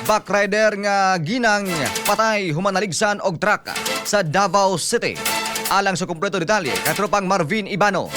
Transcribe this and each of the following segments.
Backrider nga ginang patay humanaligsan og truck sa Davao City. Alang sa kumpleto detalye, katropang Marvin Ibano.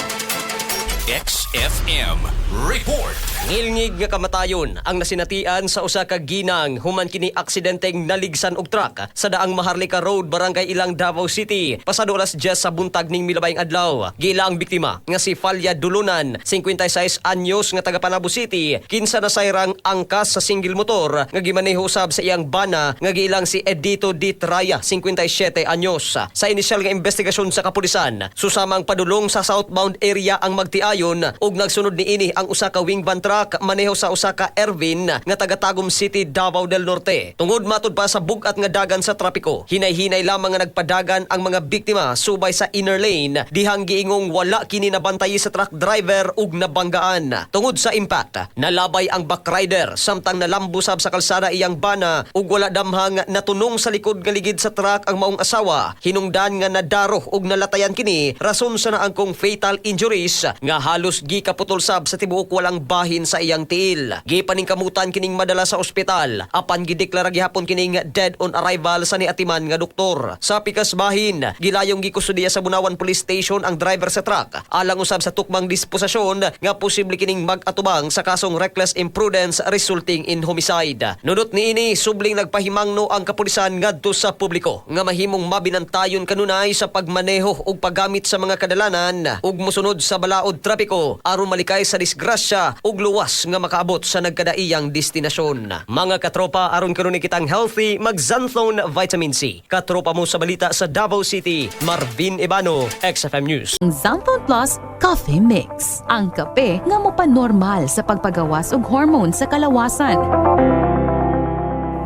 XFM Report. Ngilngig nga kamatayon ang nasinatian sa usa ka ginang human kini aksidenteng naligsan og truck sa daang Maharlika Road, Barangay Ilang, Davao City. Pasado alas 10 sa buntag ning milabayng adlaw. Gila ang biktima nga si Falya Dulunan, 56 anyos nga taga Panabo City. Kinsa na sayrang angkas sa single motor nga gimaneho usab sa iyang bana nga giilang si Edito Ditraya, 57 anyos. Sa inisyal nga investigasyon sa kapulisan, susamang padulong sa southbound area ang magtiayon ug nagsunod niini ang usa ka wing van truck maneho sa usa ka Ervin nga taga Tagum City, Davao del Norte. Tungod matud pa sa bugat nga dagan sa trapiko, hinay-hinay lamang nga nagpadagan ang mga biktima subay sa inner lane dihang giingong wala kini nabantayi sa truck driver ug nabanggaan. Tungod sa impact, nalabay ang backrider samtang nalambusab sa kalsada iyang bana ug wala damhang natunong sa likod nga ligid sa truck ang maong asawa. Hinungdan nga nadaro ug nalatayan kini rason sa naangkong fatal injuries nga halos gikaputol sab sa tibuok walang bahin sa iyang tiil. Gipaningkamutan kining madala sa ospital apan gideklara gihapon kining dead on arrival sa niatiman nga doktor. Sa pikas bahin, gilayong gikustudiya sa Bunawan Police Station ang driver sa truck alang usab sa tukmang disposisyon nga posible kining mag-atubang sa kasong reckless imprudence resulting in homicide. Nunot niini subling nagpahimangno ang kapulisan ngadto sa publiko nga mahimong mabinantayon kanunay sa pagmaneho ug paggamit sa mga kadalanan ug mosunod sa balaod trapiko aron malikay sa disgrasya ug luwas nga makaabot sa nagkadaiyang destinasyon. Mga katropa, aron karon kitang healthy, mag Xanthlone Vitamin C. Katropa mo sa balita sa Davao City, Marvin Ibano, XFM News. Xanthlone Plus Coffee Mix. Ang kape nga mopanormal sa pagpagawas og hormone sa kalawasan.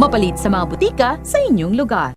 Mapalit sa mga butika sa inyong lugar.